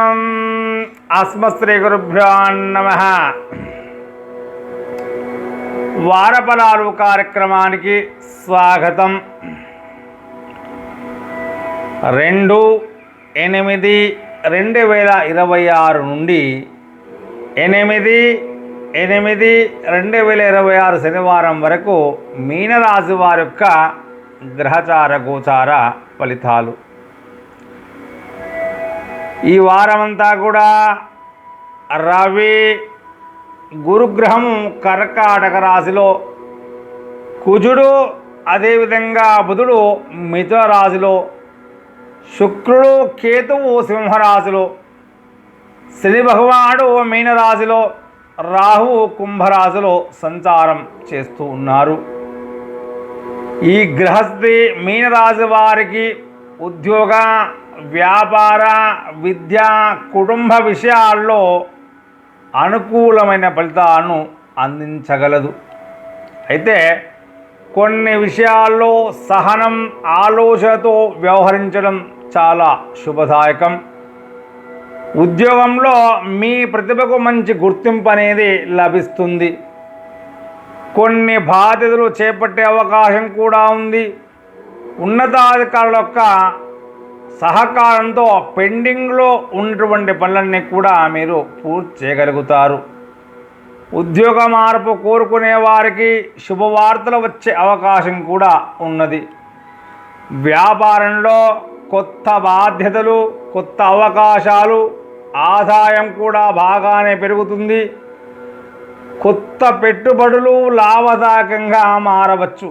అస్మశ్రీ గురుభ్యో నమః. వారఫలాలు కార్యక్రమానికి స్వాగతం. 2/8/2026 నుండి 8/8/2026 శనివారం వరకు మీనరాశి వారి యొక్క గ్రహచార గోచార ఫలితాలు. ఈ వారమంతా కూడా రవి గురుగ్రహము కర్కాటక రాశిలో, కుజుడు అదేవిధంగా బుధుడు మిథున రాశిలో, శుక్రుడు కేతువు సింహరాశిలో, శని భగవానుడు మీనరాశిలో, రాహువు కుంభరాశిలో సంచారం చేస్తూ ఉన్నారు. ఈ గ్రహస్థితి మీనరాశి వారికి ఉద్యోగ, వ్యాపార, విద్య, కుటుంబ విషయాల్లో అనుకూలమైన ఫలితాలను అందించగలదు. అయితే కొన్ని విషయాల్లో సహనం, ఆలోచనతో వ్యవహరించడం చాలా శుభదాయకం. ఉద్యోగంలో మీ ప్రతిభకు మంచి గుర్తింపు అనేది లభిస్తుంది. కొన్ని బాధ్యతలు చేపట్టే అవకాశం కూడా ఉంది. ఉన్నతాధికారుల యొక్క సహకారంతో పెండింగ్లో ఉన్నటువంటి పనులన్నీ కూడా మీరు పూర్తి చేయగలుగుతారు. ఉద్యోగ మార్పు కోరుకునే వారికి శుభవార్తలు వచ్చే అవకాశం కూడా ఉన్నది. వ్యాపారంలో కొత్త బాధ్యతలు, కొత్త అవకాశాలు, ఆదాయం కూడా బాగానే పెరుగుతుంది. కొత్త పెట్టుబడులు లాభదాయకంగా మారవచ్చు.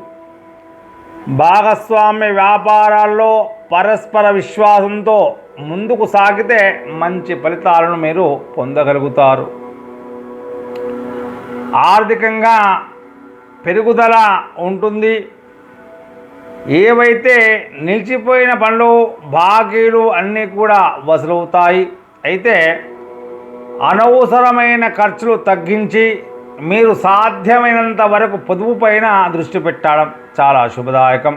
భాగస్వామ్య వ్యాపారాల్లో పరస్పర విశ్వాసంతో ముందుకు సాగితే మంచి ఫలితాలను మీరు పొందగలుగుతారు. ఆర్థికంగా పెరుగుదల ఉంటుంది. ఏవైతే నిలిచిపోయిన పనులు, బాకీలు అన్నీ కూడా వసూలవుతాయి. అయితే అనవసరమైన ఖర్చులు తగ్గించి మీరు సాధ్యమైనంత వరకు పొదుపు పైన దృష్టి పెట్టడం చాలా శుభదాయకం.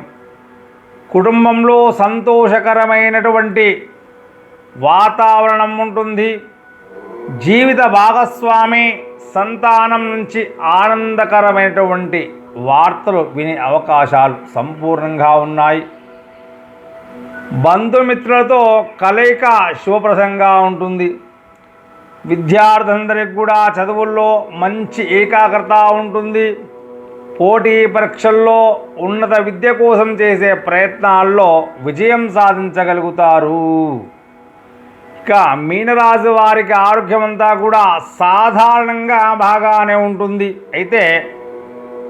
కుటుంబంలో సంతోషకరమైనటువంటి వాతావరణం ఉంటుంది. జీవిత భాగస్వామి, సంతానం నుంచి ఆనందకరమైనటువంటి వార్తలు వినే అవకాశాలు సంపూర్ణంగా ఉన్నాయి. బంధుమిత్రులతో కలయిక శుభప్రదంగా ఉంటుంది. విద్యార్థులందరికీ కూడా చదువుల్లో మంచి ఏకాగ్రత ఉంటుంది. పోటీ పరీక్షల్లో, ఉన్నత విద్య కోసం చేసే ప్రయత్నాల్లో విజయం సాధించగలుగుతారు. ఇక మీనరాశి వారికి ఆరోగ్యం అంతా కూడా సాధారణంగా బాగానే ఉంటుంది. అయితే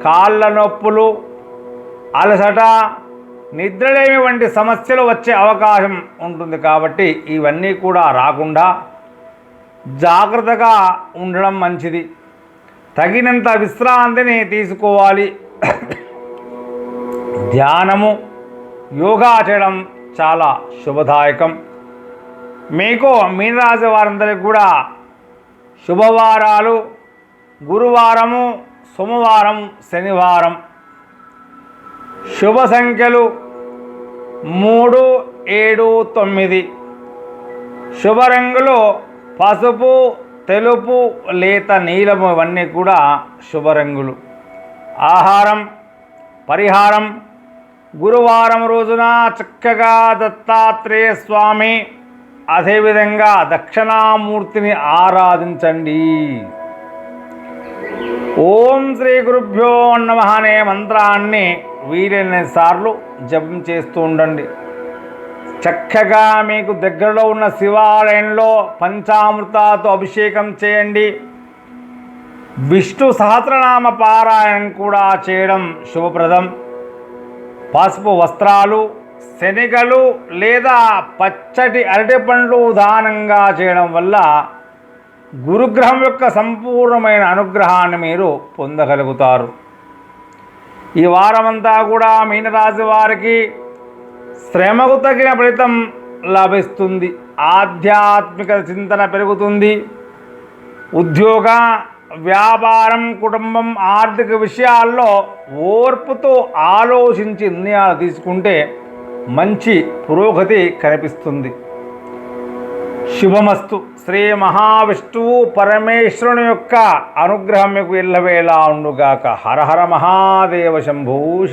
కాళ్ళ నొప్పులు, అలసట, నిద్రలేమి వంటి సమస్యలు వచ్చే అవకాశం ఉంటుంది. కాబట్టి ఇవన్నీ కూడా రాకుండా జాగ్రత్తగా ఉండడం మంచిది. తగినంత విశ్రాంతిని తీసుకోవాలి. ధ్యానము, యోగా చేయడం చాలా శుభదాయకం. మీకు మీనరాశి వారందరికీ కూడా శుభవారాలు గురువారము, సోమవారం, శనివారం. శుభ సంఖ్యలు 3, 7, 9. శుభ రంగులు పసుపు, తెలుపు, లేత నీలము ఇవన్నీ కూడా శుభరంగులు. ఆహారం, పరిహారం గురువారం రోజున చక్కగా దత్తాత్రేయ స్వామి, అదేవిధంగా దక్షిణామూర్తిని ఆరాధించండి. ఓం శ్రీ గురుభ్యో నమః అనే మంత్రాన్ని వీలైన సార్లు జపం చేస్తూ ఉండండి. చక్కగా మీకు దగ్గరలో ఉన్న శివాలయంలో పంచామృతాలతో అభిషేకం చేయండి. విష్ణు సహస్రనామ పారాయణం కూడా చేయడం శుభప్రదం. పసుపు వస్త్రాలు, శనగలు లేదా పచ్చటి అరటిపండ్లు దానంగా చేయడం వల్ల గురుగ్రహం యొక్క సంపూర్ణమైన అనుగ్రహాన్ని మీరు పొందగలుగుతారు. ఈ వారమంతా కూడా మీనరాశి వారికి శ్రమకు తగిన ఫలితం లభిస్తుంది. ఆధ్యాత్మిక చింతన పెరుగుతుంది. ఉద్యోగ, వ్యాపారం, కుటుంబం, ఆర్థిక విషయాల్లో ఓర్పుతో ఆలోచించి నిర్ణయాలు తీసుకుంటే మంచి పురోగతి కనిపిస్తుంది. శుభమస్తు. శ్రీ మహావిష్ణువు పరమేశ్వరుని యొక్క అనుగ్రహం మీకు ఎల్లవేళ ఉండుగాక. హర హర మహాదేవ శంభూ.